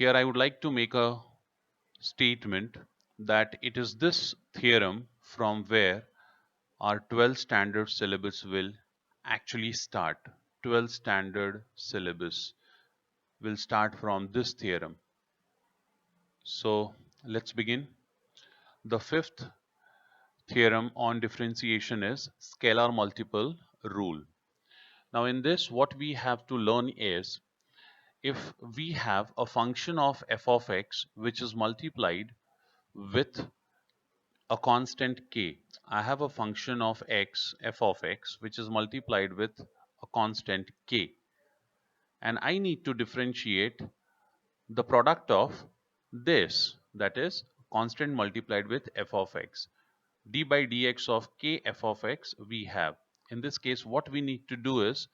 Here I would like to make a statement that it is this theorem from where our 12 standard syllabus will actually start. 12 standard syllabus will start from this theorem. So let's begin. The fifth theorem on differentiation is scalar multiple rule. Now in this, what we have to learn is, if we have a function of f of x which is multiplied with a constant k. I have a function of x, f of x, which is multiplied with a constant k, and I need to differentiate the product of this, that is constant multiplied with f of x. D by dx of k f of x we have. In this case, what we need to do is,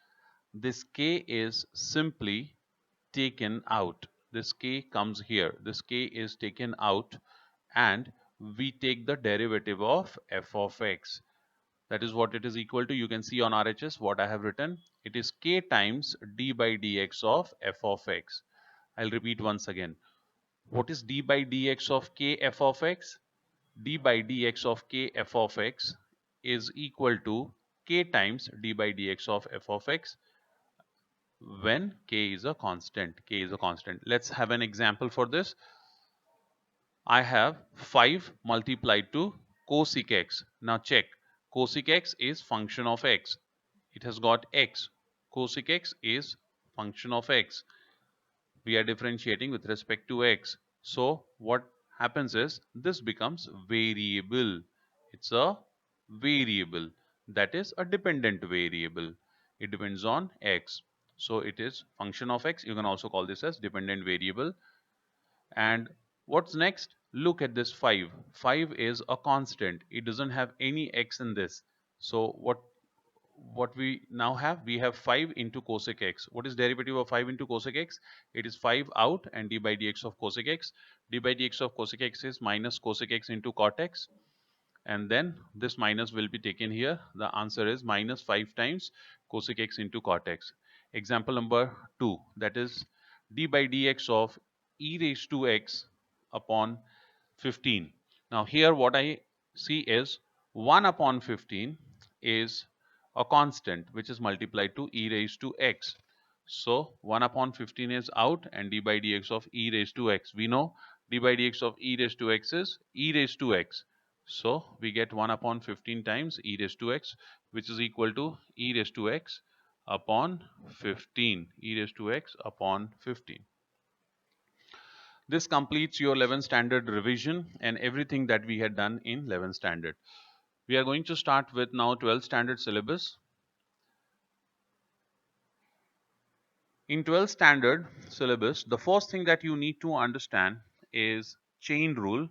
this k is simply taken out. This k comes here. This k is taken out, and we take the derivative of f of x. That is what it is equal to. You can see on RHS what I have written. It is k times d by dx of f of x. I'll repeat once again. What is d by dx of k f of x? D by dx of k f of x is equal to k times d by dx of f of x when k is a constant. K is a constant. Let's have an example for this. I have 5 multiplied to cosec x. Now check. Cosec x is function of x. It has got x. Cosec x is function of x. We are differentiating with respect to x. So what happens is, this becomes variable. It's a variable, that is a dependent variable. It depends on x. So it is function of x. You can also call this as dependent variable. And what's next? Look at this 5. 5 is a constant. It doesn't have any x in this. So what we now have? We have 5 into cosec x. What is derivative of 5 into cosec x? It is 5 out and d by dx of cosec x. D by dx of cosec x is minus cosec x into cot x. And then this minus will be taken here. The answer is minus 5 times cosec x into cot x. Example number 2, that is d by dx of e raised to x upon 15. Now here what I see is 1 upon 15 is a constant which is multiplied to e raised to x. So 1 upon 15 is out, and d by dx of e raised to x. We know d by dx of e raised to x is e raised to x. So we get 1 upon 15 times e raised to x, which is equal to e raised to x upon 15. E raised to x upon 15. This completes your 11th standard revision and everything that we had done in 11th standard. We are going to start with now 12th standard syllabus. In 12th standard syllabus, the first thing that you need to understand is chain rule,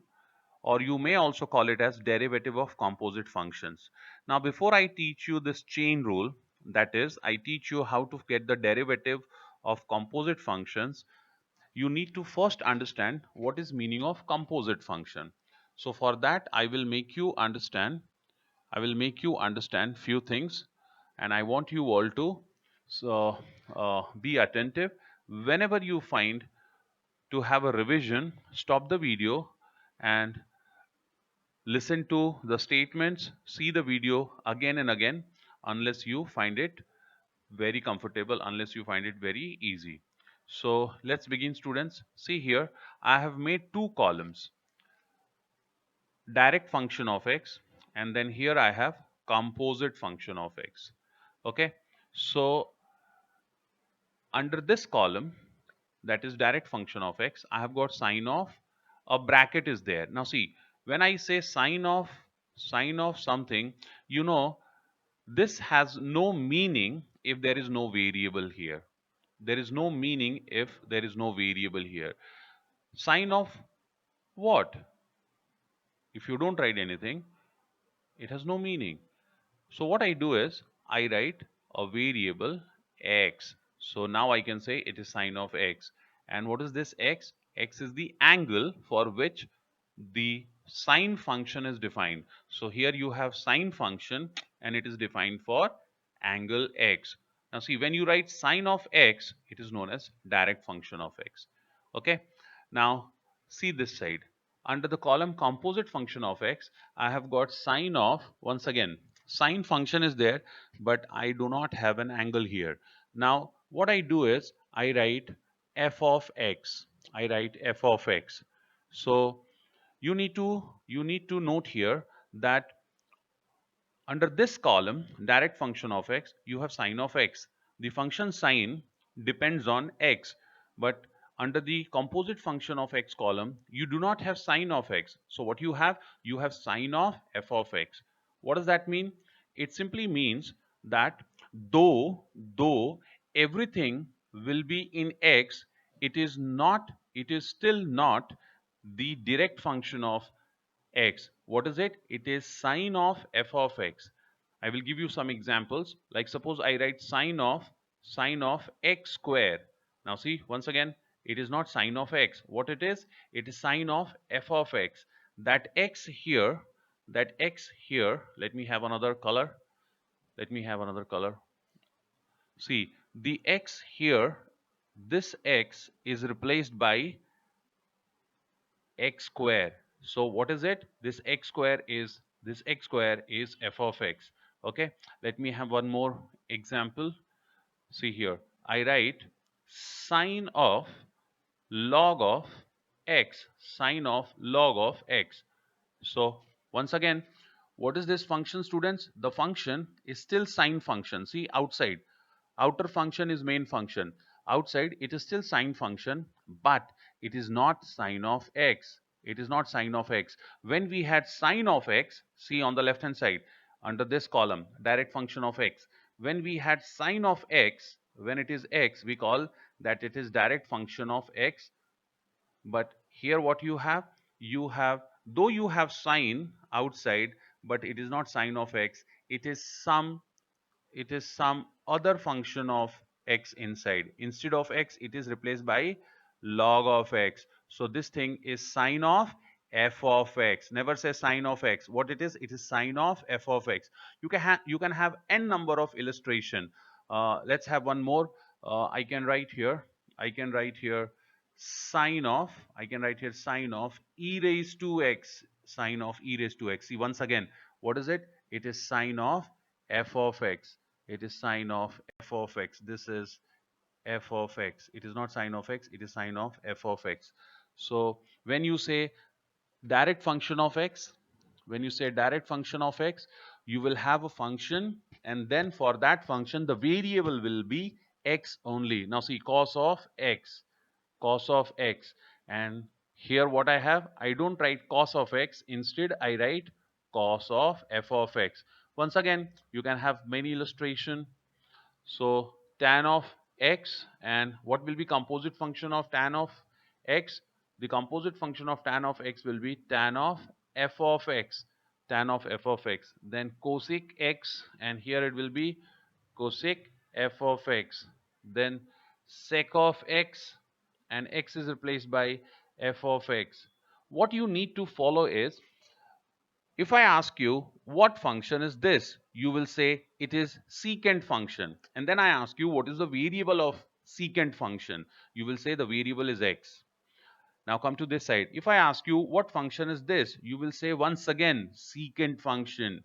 or you may also call it as derivative of composite functions. Now before I teach you this chain rule, that is, I teach you how to get the derivative of composite functions, you need to first understand what is meaning of composite function. So for that I will make you understand few things, and I want you all to be attentive. Whenever you find to have a revision, stop the video and listen to the statements, see the video again and again, unless you find it very comfortable, unless you find it very easy. So let's begin, students. See here, I have made two columns, direct function of x, and then here I have composite function of x. Okay, so under this column, that is direct function of x, I have got sine of, a bracket is there. Now see, when I say sine of something, you know, this has no meaning if there is no variable here. There is no meaning if there is no variable here. Sine of what? If you don't write anything, it has no meaning. So what I do is, I write a variable x. So now I can say it is sine of x. And what is this x? X is the angle for which the sine function is defined. So here you have sine function and it is defined for angle x. Now see, when you write sine of x, it is known as direct function of x. Okay, now see this side. Under the column composite function of x, I have got sine of, once again, sine function is there, but I do not have an angle here. Now what I do is I write f of x. I write f of x. So you need to note here that under this column, direct function of x, you have sine of x. The function sine depends on x, but under the composite function of x column, you do not have sine of x. So what you have? You have sine of f of x. What does that mean? It simply means that though everything will be in x, it is still not the direct function of x. What is it? It is sine of f of x. I will give you some examples. Like suppose I write sine of x square. Now see, once again, it is not sine of x. What it is? It is sine of f of x. That x here, let me have another color. Let me have another color. See, the x here, this x is replaced by x square. So what is it? This x square is f of x. Okay, let me have one more example. See here, I write sine of log of x, sine of log of x. So once again, what is this function, students? The function is still sine function. See, outer function is main function, outside it is still sine function, but it is not sine of x. It is not sine of x. When we had sine of x, see on the left hand side under this column, direct function of x, when we had sine of x, when it is x, we call that it is direct function of x. But here what you have? You have, though you have sine outside, but it is not sine of x. It is some other function of x inside. Instead of x, it is replaced by log of x. So this thing is sine of f of x. Never say sine of x. What it is? It is sine of f of x. You can have n number of illustration. Let's have one more. I can write here. I can write here sine of. I can write here sine of e raised to x. Sine of e raised to x. See, once again, what is it? It is sine of f of x. It is sine of f of x. This is f of x. It is not sine of x, it is sine of f of x. So when you say direct function of x, when you say direct function of x, you will have a function, and then for that function the variable will be x only. Now see, cos of x, and here what I have, I don't write cos of x, instead I write cos of f of x. Once again, you can have many illustration. So tan of x, and what will be composite function of tan of x? The composite function of tan of x will be tan of f of x, tan of f of x. Then cosec x, and here it will be cosec f of x. Then sec of x, and x is replaced by f of x. What you need to follow is, if I ask you what function is this, you will say it is secant function. And then I ask you what is the variable of secant function, you will say the variable is x. Now come to this side. If I ask you what function is this, you will say once again secant function.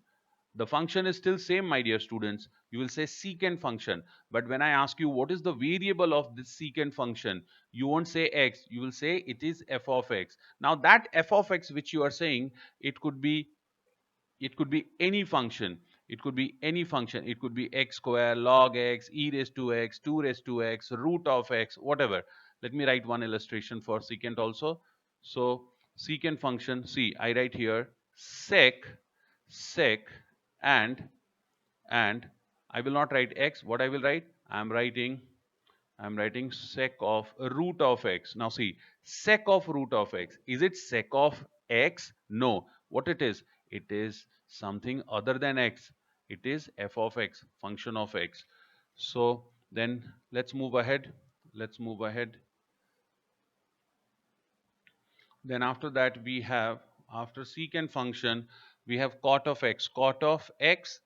The function is still same, my dear students. You will say secant function. But when I ask you what is the variable of this secant function, you won't say x, you will say it is f of x. Now that f of x which you are saying, it could be any function. It could be any function. It could be x square, log x, e raised to x, 2 raised to x, root of x, whatever. Let me write one illustration for secant also. So secant function, see, I write here sec, and and I will not write x. What I will write? I'm writing sec of root of x. Now see, sec of root of x. Is it sec of x? No. What it is? It is something other than x. It is f of x, function of x. So then let's move ahead. Let's move ahead. Then after that we have, after secant function, we have cot of x,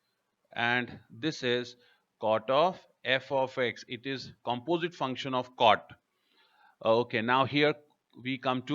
and this is cot of f of x. It is composite function of cot. Okay, now here we come to